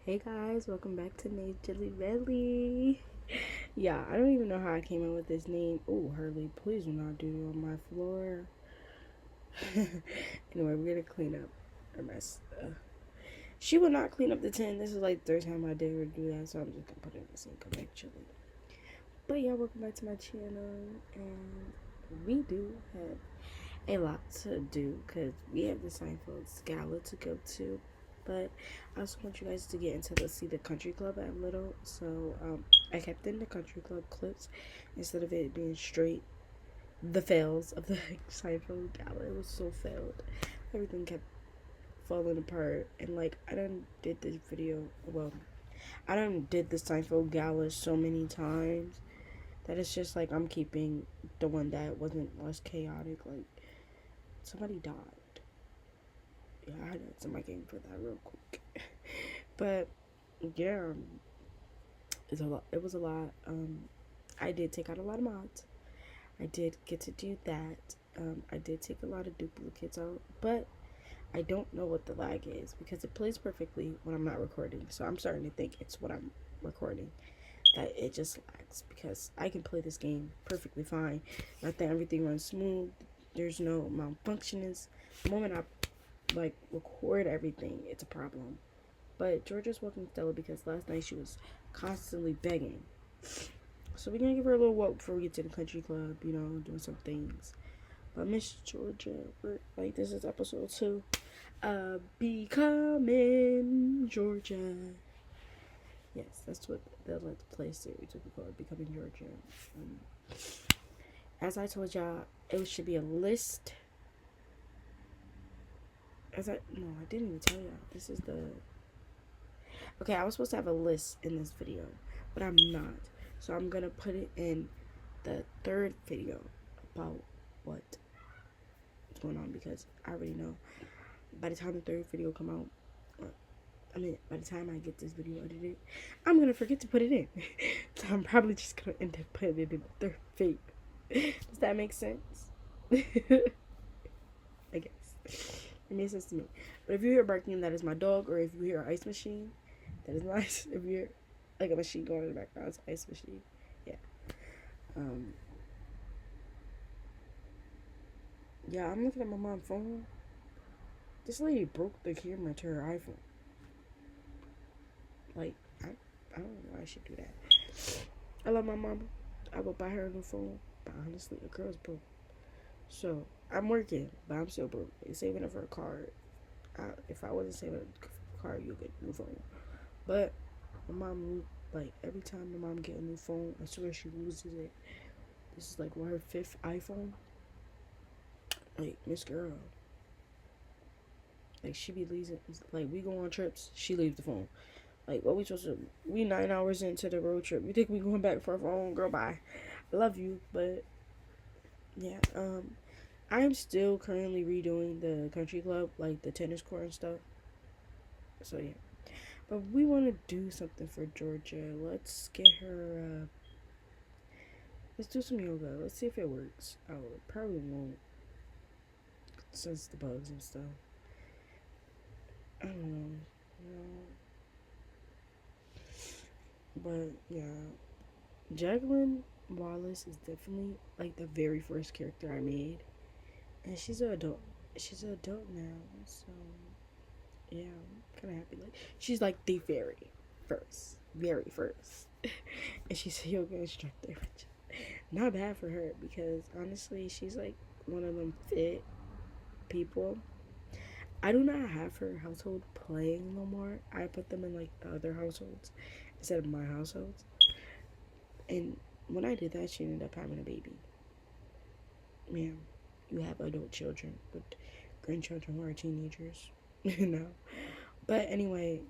Hey guys, welcome back to Nate Jelly Belly. Yeah, I don't even know how I came up with this name. Oh, Hurley, please do not do it on my floor. Anyway, we're gonna clean up our mess. She will not clean up the tin. This is like the third time I did her do that, so I'm just gonna put it in the sink eventually. But yeah, welcome back to my channel, and we do have a lot to do because we have the Sheffield Gala to go to. But I also want you guys to get into see the country club at Little. So I kept in the country club clips instead of it being straight the fails of the Sheffield Gala. It was so failed. Everything kept falling apart, and like I done did this video. Well, I done did the Seinfeld Gala so many times that it's just like I'm keeping the one that wasn't less chaotic. Like somebody died. Yeah, I had to answer my game for that real quick. But yeah, it's a lot. It was a lot. I did take out a lot of mods. I did get to do that. I did take a lot of duplicates out, but I don't know what the lag is because it plays perfectly when I'm not recording. So I'm starting to think it's when I'm recording that it just lags because I can play this game perfectly fine. I think everything runs smooth. There's no malfunctions. The moment I like record everything, it's a problem. But Georgia's welcome Stella because last night she was constantly begging. So we're gonna give her a little walk before we get to the country club, doing some things. But Miss Georgia, we're like this is episode 2. Becoming Georgia. Yes, that's what the Let's Play series will be called, Becoming Georgia. As I told y'all, it should be a list. I didn't even tell y'all. This is the Okay, I was supposed to have a list in this video, but I'm not. So I'm gonna put it in the third video about what's going on because I already know. By the time the third video come out, by the time I get this video edited, I'm gonna forget to put it in. So I'm probably just gonna end up putting it in the third video. Does that make sense? I guess. It makes sense to me. But if you hear barking, that is my dog, or if you hear an ice machine, that is nice. If you're like a machine going in the background, it's an ice machine. Yeah. Yeah, I'm looking at my mom's phone. This lady broke the camera to her iPhone. Like, I don't know why I should do that. I love my mama. I would buy her a new phone. But honestly, a girl's broke. So, I'm working, but I'm still broke. It's saving up for a card. If I wasn't saving up for a card, you'll get a new phone. But my mom, like, every time my mom get a new phone, I swear she loses it. This is like her 5th iPhone. Like, Miss Girl. Like, she be leaving. Like, we go on trips, she leaves the phone. Like, what we supposed to do? We 9 hours into the road trip. You think we going back for our phone? Girl, bye. I love you, but yeah. I am still currently redoing the country club, like the tennis court and stuff. So yeah. But we want to do something for Georgia. Let's get her. Let's do some yoga. Let's see if it works. Oh, it probably won't, since the bugs and stuff. I don't know. But yeah, Jacqueline Wallace is definitely like the very first character I made, and she's an adult. She's an adult now, so yeah, I'm kind of happy. Like she's like the very first, and she's a yoga instructor. Which not bad for her because honestly, she's like one of them fit people. I do not have her household playing no more. I put them in like the other households instead of my household. And when I did that, she ended up having a baby. Ma'am, you have adult children, but grandchildren who are teenagers, But anyway,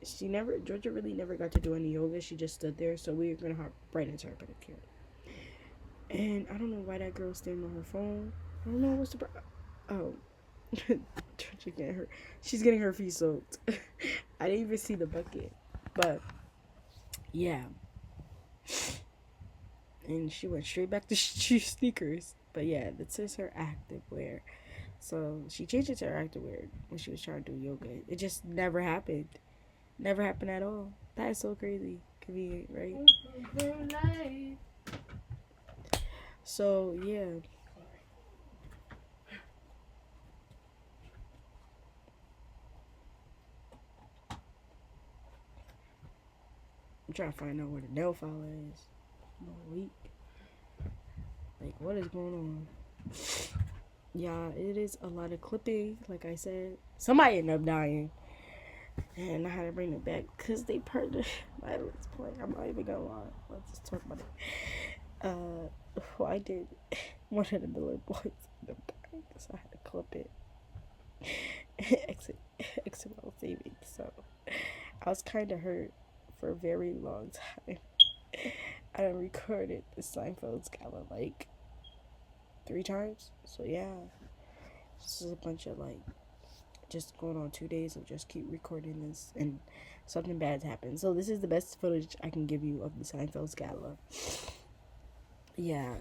Georgia really never got to do any yoga. She just stood there, so we were gonna hop right into her pedicure. And I don't know why that girl's standing on her phone. I don't know what's the oh, Georgia getting her. She's getting her feet soaked. I didn't even see the bucket, but yeah. And she went straight back to sneakers. But yeah, this is her active wear. So she changed it to her active wear when she was trying to do yoga. It just never happened. Never happened at all. That is so crazy. Convenient, right? So yeah. I'm trying to find out where the nail file is. I'm a week. Like, what is going on? Yeah, it is a lot of clipping. Like I said, somebody ended up dying, and I had to bring it back because they partnered my let's play. I'm not even gonna lie. Let's just talk about it. Why did one of the Miller boys end up dying? So I had to clip it. exit while saving. So I was kind of hurt for a very long time. I done recorded the Seinfeld's Gala like 3 times. So yeah, this is a bunch of like just going on 2 days of just keep recording this and something bad's happened. So this is the best footage I can give you of the Seinfeld's Gala. Yeah,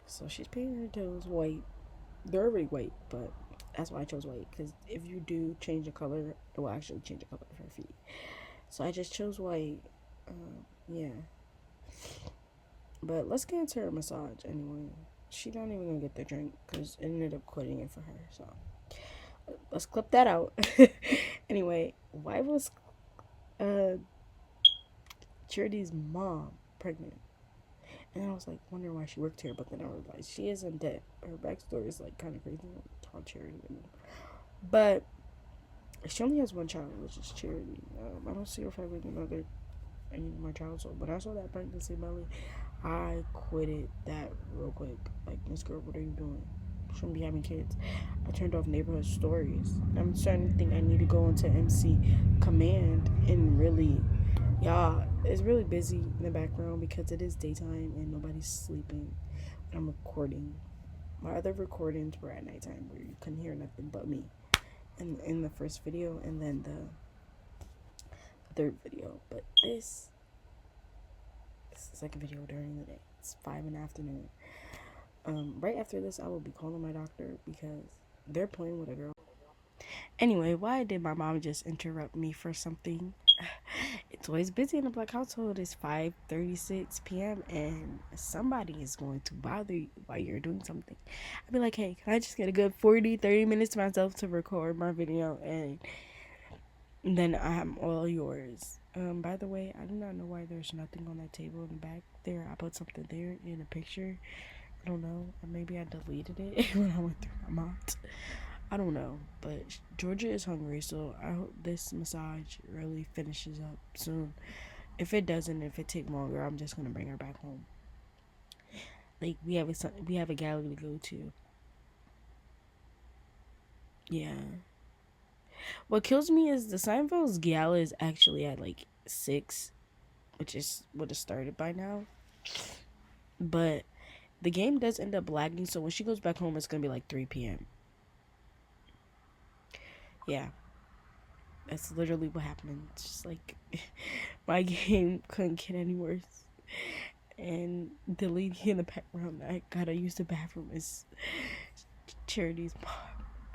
so she's painting her toes white. They're already white, but that's why I chose white, because if you do change the color, it will actually change the color of her feet. So I just chose white. Yeah. But let's get into her massage anyway. She not even gonna get the drink because it ended up quitting it for her. So let's clip that out. Anyway, why was Charity's mom pregnant? And I was like wondering why she worked here, but then I realized she isn't dead. Her backstory is like kind of crazy. On Charity, but she only has one child, which is Charity. I don't see her having any more child. So when I saw that pregnancy belly, I quitted that real quick. Like, Miss Girl, what are you doing? Shouldn't be having kids. I turned off neighborhood stories. I'm starting to think I need to go into MC Command and really, y'all, it's really busy in the background because it is daytime and nobody's sleeping. And I'm recording. My other recordings were at nighttime where you couldn't hear nothing but me. And in the first video and then the third video. But this is like a video during the day. It's 5 in the afternoon. Right after this, I will be calling my doctor because they're playing with a girl. Anyway, why did my mom just interrupt me for something? It's always busy in a black household. It's 5:36 p.m. and somebody is going to bother you while you're doing something. I'd be like, hey, can I just get a good 30 minutes to myself to record my video, and then I'm all yours. By the way, I do not know why there's nothing on that table in the back there. I put something there in a picture. I don't know. Or maybe I deleted it when I went through my mods. I don't know. But Georgia is hungry, so I hope this massage really finishes up soon. If it doesn't, if it takes longer, I'm just gonna bring her back home. Like, we have a gala to go to. Yeah. What kills me is the Seinfeld's Gala is actually at like 6, which is would have started by now. But the game does end up lagging, so when she goes back home, it's gonna be like 3 p.m. Yeah, that's literally what happened. It's just like my game couldn't get any worse, and the lady in the background that I gotta use the bathroom is Charity's mom.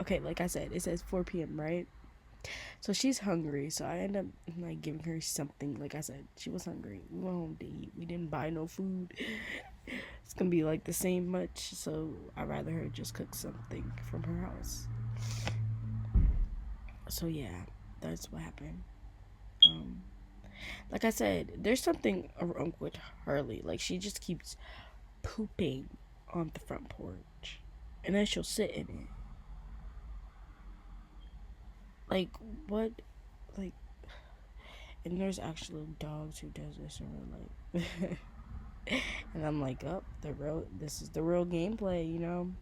Okay, like I said, it says 4 p.m. right? So she's hungry, so I end up like giving her something. Like I said, she was hungry. We went home to eat. We didn't buy no food. It's gonna be like the same much, so I'd rather her just cook something from her house. So yeah, that's what happened. Like I said, there's something wrong with Harley. Like, she just keeps pooping on the front porch, and then she'll sit in it. Like, what? Like, and there's actually dogs who does this in real life. And I'm like, oh, this is the real gameplay, you know?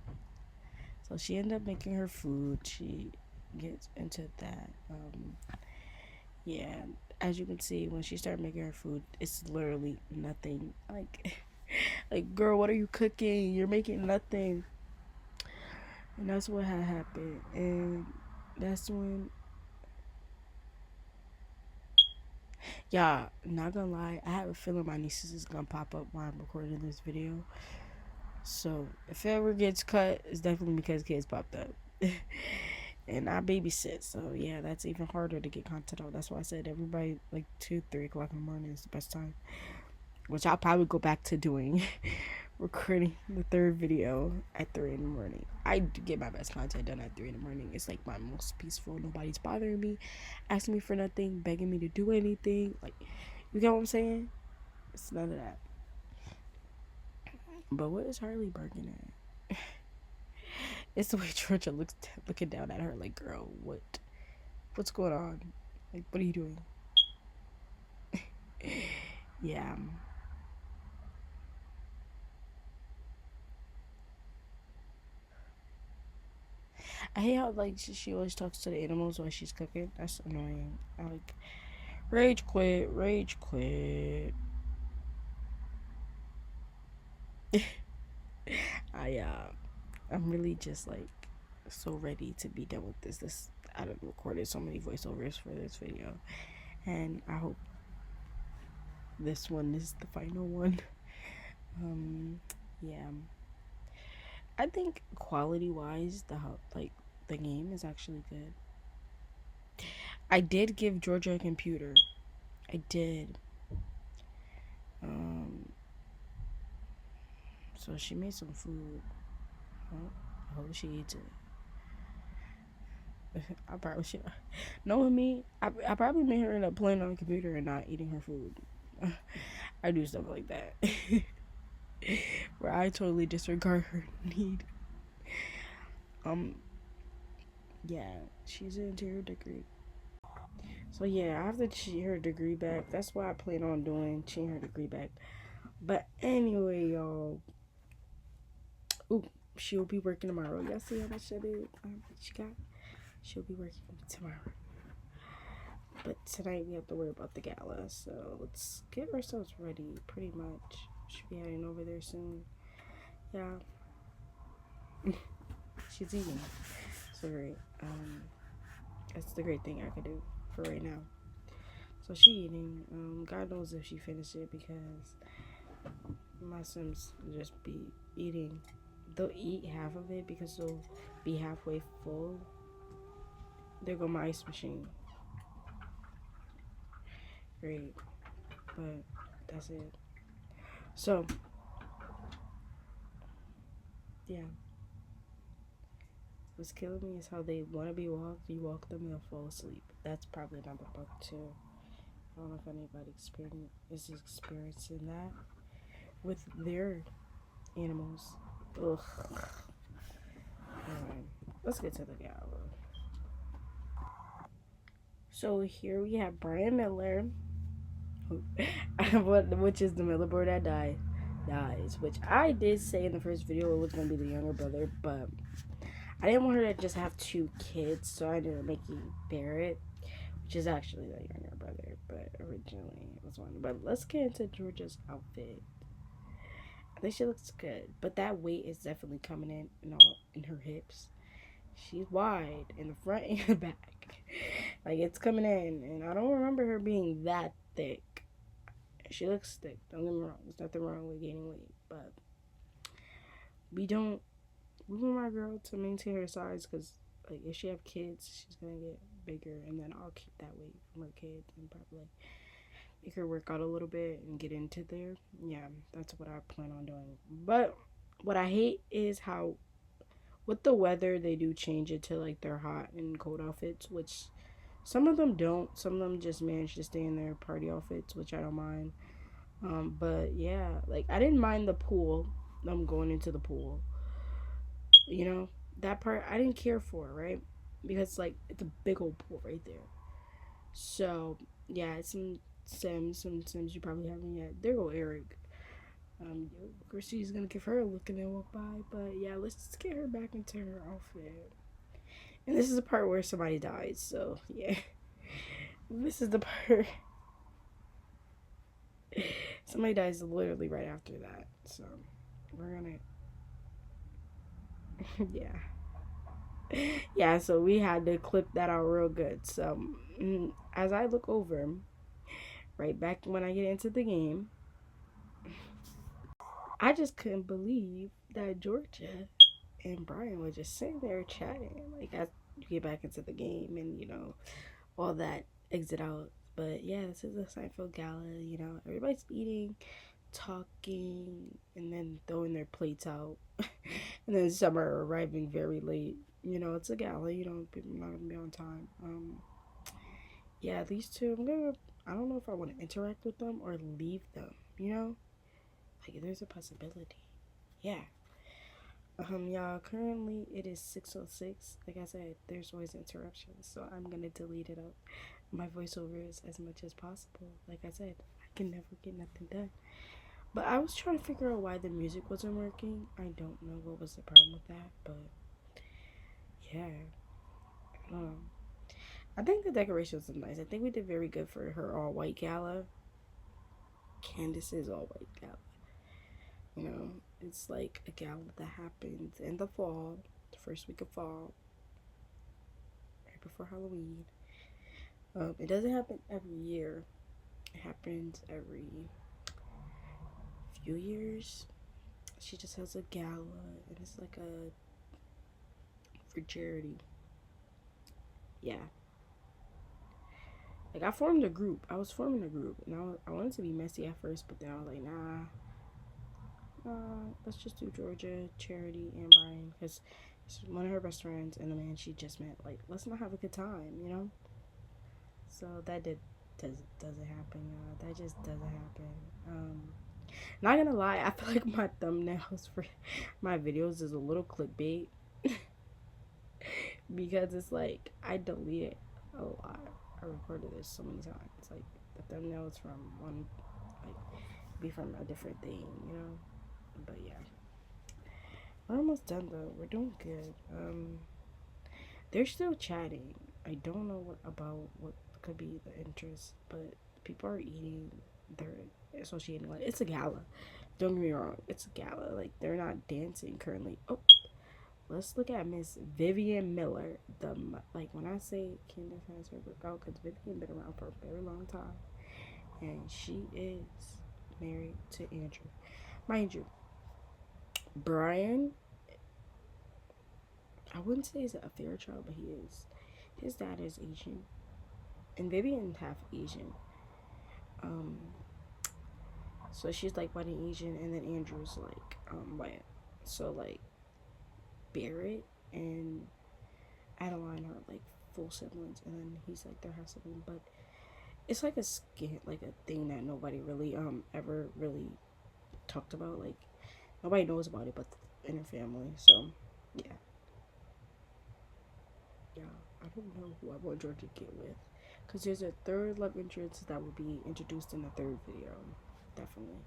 So she ended up making her food. She gets into that. Yeah, as you can see, when she started making her food, it's literally nothing. Like, like, girl, what are you cooking? You're making nothing. And that's what had happened. And that's when, yeah, not gonna lie, I have a feeling my nieces is gonna pop up while I'm recording this video. So if it ever gets cut, it's definitely because kids popped up. and I babysit, so yeah, that's even harder to get content out. That's why I said everybody like 2, 3 o'clock in the morning is the best time. Which I'll probably go back to doing, recording the third video at 3 in the morning. I get my best content done at 3 in the morning. It's like my most peaceful. Nobody's bothering me, asking me for nothing, begging me to do anything. Like, you get what I'm saying? It's none of that. But what is Harley barking at? It's the way Georgia looks looking down at her like, girl, what's going on? Like, what are you doing? Yeah. I hate how like she always talks to the animals while she's cooking. That's annoying. I like rage quit, rage quit. I I'm really just like so ready to be done with this. I done recorded so many voiceovers for this video, and I hope this one is the final one. Um, yeah, I think quality wise, the game is actually good. I did give Georgia a computer. I did. Um, so she made some food. Well, I hope she eats it. I probably should. Knowing me, I probably made her end up playing on the computer and not eating her food. I do stuff like that. Where I totally disregard her need. Um, yeah, she's an interior decorator. So yeah, I have to cheat her degree back. That's what I plan on doing, cheating her degree back. But anyway, y'all. Ooh, she'll be working tomorrow. Y'all see how much that is? She got. She'll be working tomorrow. But tonight we have to worry about the gala, so let's get ourselves ready. Pretty much, should be heading over there soon. Yeah, she's eating. So great. That's the great thing I could do for right now. So she eating. God knows if she finished it because my Sims just be eating. They'll eat half of it because they'll be halfway full. There go my ice machine. Great, but that's it. So yeah. What's killing me is how they want to be walked. You walk them, they'll fall asleep. That's probably another bug too. I don't know if anybody is experiencing that with their animals. Ugh. Anyway, let's get to the gala. So here we have Brian Miller, which is the Miller boy that dies. Which I did say in the first video it was gonna be the younger brother, but I didn't want her to just have 2 kids, so I ended up making Barrett, which is actually the younger brother, but originally it was one. But let's get into Georgia's outfit. I think she looks good, but that weight is definitely coming in her hips. She's wide in the front and the back, like it's coming in, and I don't remember her being that thick. She looks thick. Don't get me wrong. There's nothing wrong with gaining weight, but we don't. We want my girl to maintain her size because, like, if she have kids, she's gonna get bigger, and then I'll keep that weight from her kids and probably make her work out a little bit and get into there. Yeah, that's what I plan on doing. But what I hate is how with the weather they do change it to like their hot and cold outfits, which some of them don't. Some of them just manage to stay in their party outfits, which I don't mind. But yeah, like I didn't mind the pool. I'm going into the pool. You know, that part I didn't care for, right? Because like it's a big old pool right there. So yeah, it's some Sims you probably haven't yet. There go Eric. Christy's gonna give her a look and then walk by. But yeah, let's just get her back into her outfit. And this is the part where somebody dies. So yeah, this is the part. Somebody dies literally right after that. So we're gonna yeah. Yeah, so we had to clip that out real good. So as I look over, right back when I get into the game, I just couldn't believe that Georgia and Brian were just sitting there chatting. Like you get back into the game and, you know, all that exit out. But yeah, this is a Seinfeld Gala, you know, everybody's eating, talking, and then throwing their plates out. And then some are arriving very late. You know, it's a gala, you know, people are not gonna be on time. Yeah, these two, I don't know if I want to interact with them or leave them, you know? Like, there's a possibility. Yeah. Y'all, currently it is 6:06. Like I said, there's always interruptions, so I'm gonna delete it up. My voiceovers as much as possible. Like I said, I can never get nothing done. But I was trying to figure out why the music wasn't working. I don't know what was the problem with that, but yeah. I think the decorations are nice. I think we did very good for her all white gala. Candace's all white gala. You know, it's like a gala that happens in the fall, the first week of fall, right before Halloween. It doesn't happen every year. It happens every few years. She just has a gala, and it's like a for charity. Yeah. Like I formed a group. I was forming a group, and I wanted to be messy at first, but then I was like, nah, let's just do Georgia, Charity, and Brian because it's one of her best friends and the man she just met. Like, let's not have a good time, you know. So that doesn't happen, y'all. That just doesn't happen. Not gonna lie, I feel like my thumbnails for my videos is a little clickbait because it's like I delete it a lot. I recorded this so many times. Like the thumbnail is from one, like be from a different thing, you know. But yeah. We're almost done though. We're doing good. They're still chatting. I don't know what could be the interest, but people are eating. They're associating like it's a gala. Don't get me wrong, it's a gala. Like they're not dancing currently. Oh, let's look at Miss Vivian Miller. Like when I say Candace has her book out, because Vivian been around for a very long time, and she is married to Andrew. Mind you, Brian, I wouldn't say he's a fair child, but he is. His dad is Asian, and Vivian half Asian. Um, so she's like white and Asian, and then Andrew's like white. So like Barrett and Adeline are like full siblings, and then he's like their half sibling. But it's like a skin, like a thing that nobody really ever really talked about. Like nobody knows about it, but in her family. So yeah. Yeah, I don't know who I want Georgia to get with. Because there's a third love interest that will be introduced in the third video. Definitely.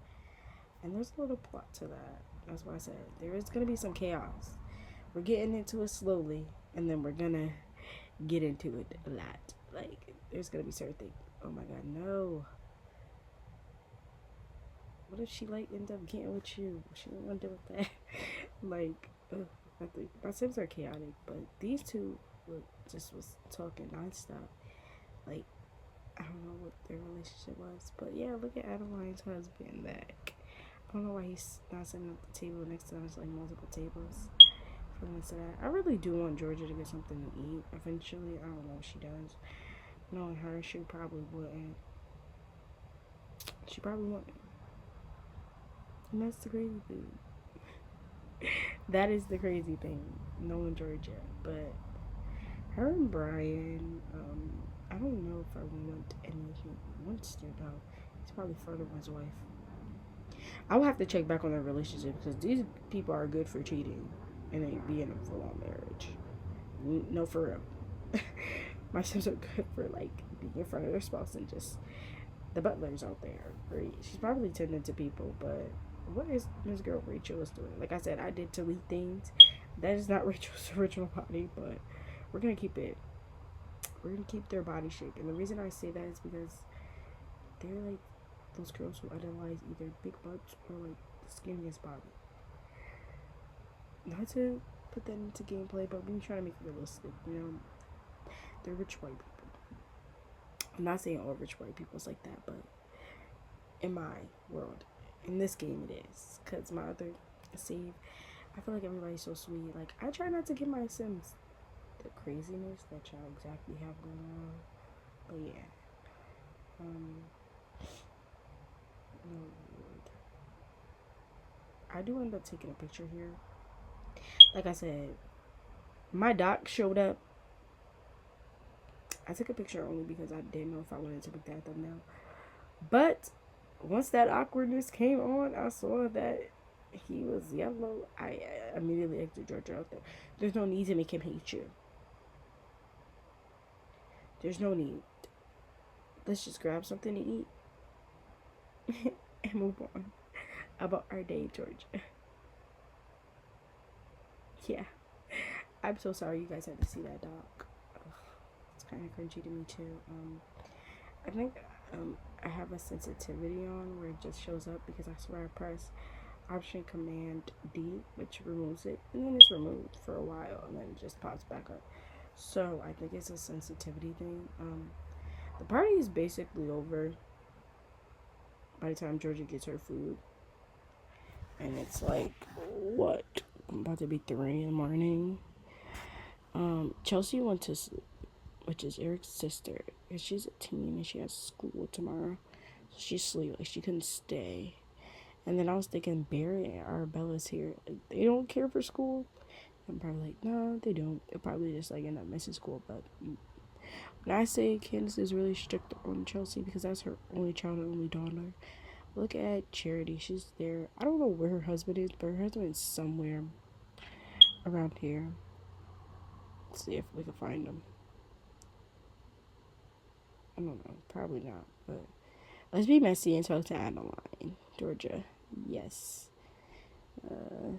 And there's a little plot to that. That's why I said there is going to be some chaos. We're getting into it slowly. And then we're going to get into it a lot. Like, there's going to be certain things. Oh my god, no. What if she, like, end up getting with you? She don't want to deal with that. Like, I think my Sims are chaotic. But these two just was talking nonstop. Like, I don't know what their relationship was, but yeah, look at Adeline's husband. Like, I don't know why he's not sitting at the table next to them. It's like multiple tables for them to that. I really do want Georgia to get something to eat eventually. I don't know if she does. Knowing her, she probably wouldn't. She probably wouldn't. And that's the crazy thing. That is the crazy thing. Knowing Georgia, but her and Brian, I don't know if I want anything. Wants to know. He's probably flirting with his wife. I will have to check back on their relationship because these people are good for cheating and they be in a full on marriage. No, for real. My Sims are good for like being in front of their spouse and just the butler's out there. Great. She's probably tending to people, but what is Miss Girl Rachel is doing? Like I said, I did delete things. That is not Rachel's original body, but we're gonna keep it. We're gonna keep their body shape, and the reason I say that is because they're like those girls who idolize either big butts or like the skinniest body. Not to put that into gameplay, but we try to make it realistic. You know, they're rich white people. I'm not saying all rich white people's like that, but in my world, in this game, it is. Cause my other save, I feel like everybody's so sweet. Like I try not to give my Sims the craziness that y'all exactly have going on. But yeah. Oh, I do end up taking a picture here. Like I said, my doc showed up. I took a picture only because I didn't know if I wanted to make that thumbnail. But once that awkwardness came on, I saw that he was yellow. I immediately exited Georgia out there. There's no need to make him hate you. There's no need. Let's just grab something to eat and move on about our day, Georgia. Yeah. I'm so sorry you guys had to see that doc. It's kind of cringy to me too. I think I have a sensitivity on where it just shows up because I swear I press Option Command D, which removes it, and then it's removed for a while, and then it just pops back up. So I think it's a sensitivity thing. The party is basically over by the time Georgia gets her food, and it's like what? About to be 3 in the morning. Chelsea went to sleep, which is Eric's sister, and she's a teen and she has school tomorrow. So she's asleep, like she couldn't stay. And then I was thinking Barry and Arabella's here. Like, they don't care for school. I'm probably like, no, they don't. They'll probably just like end up missing school. But when I say Candace is really strict on Chelsea because that's her only child and only daughter. Look at Charity. She's there. I don't know where her husband is, but her husband is somewhere around here. Let's see if we can find him. I don't know. Probably not. But let's be messy and talk to Adeline, Georgia. Yes.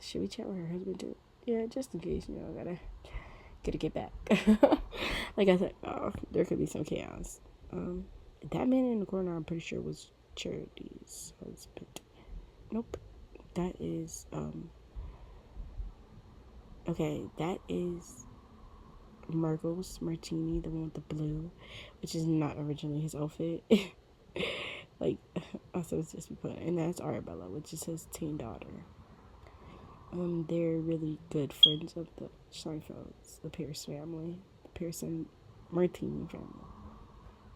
Should we chat with her husband too? Yeah, just in case, gotta get back. Like I said, there could be some chaos. That man in the corner, I'm pretty sure was Charity's husband. Nope. That is, okay, that is Margot's Martini, the one with the blue, which is not originally his outfit. Like, also it's just be put, and that's Arabella, which is his teen daughter. They're really good friends of the Seinfelds, the Pierce family, the Pearson Martini family.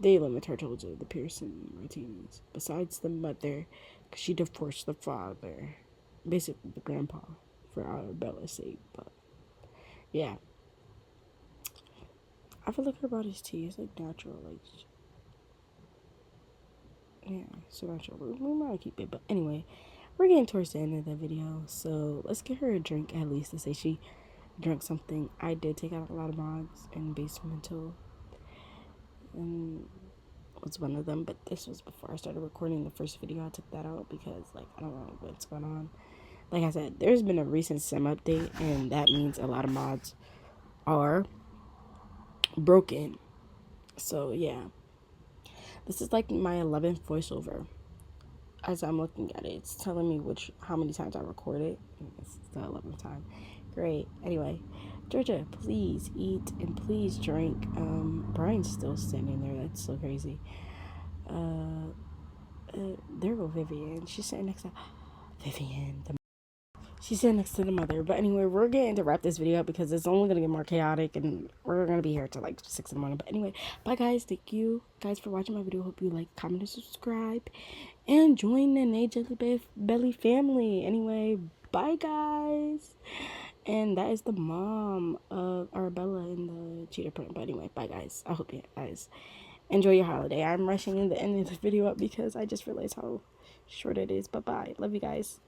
They limit her to the Pearson Martinis. Besides the mother, because she divorced the father, basically the grandpa, for Arabella's sake. But yeah, I feel like her body's tea is like natural, like yeah, so natural. We might keep it, but anyway. We're getting towards the end of the video, so let's get her a drink at least to say she drank something. I did take out a lot of mods and basemental, and was one of them, but this was before I started recording the first video. I took that out because like I don't know what's going on. Like I said, there's been a recent sim update, and that means a lot of mods are broken. So yeah, this is like my 11th voiceover. As I'm looking at it, it's telling me how many times I recorded. It's the 11th time. Great. Anyway, Georgia, please eat and please drink. Brian's still standing there. That's so crazy. There go Vivian. She's sitting next to Vivian. She's sitting next to the mother. But anyway, we're getting to wrap this video up because it's only gonna get more chaotic, and we're gonna be here till like 6 in the morning. But anyway, bye guys. Thank you guys for watching my video. Hope you like, comment, and subscribe, and join the Nay Jelly Belly family. Anyway, bye guys. And that is the mom of Arabella in the cheetah print. But anyway, bye guys. I hope you guys enjoy your holiday. I'm rushing in the end of the video up because I just realized how short it is. But bye. Love you guys.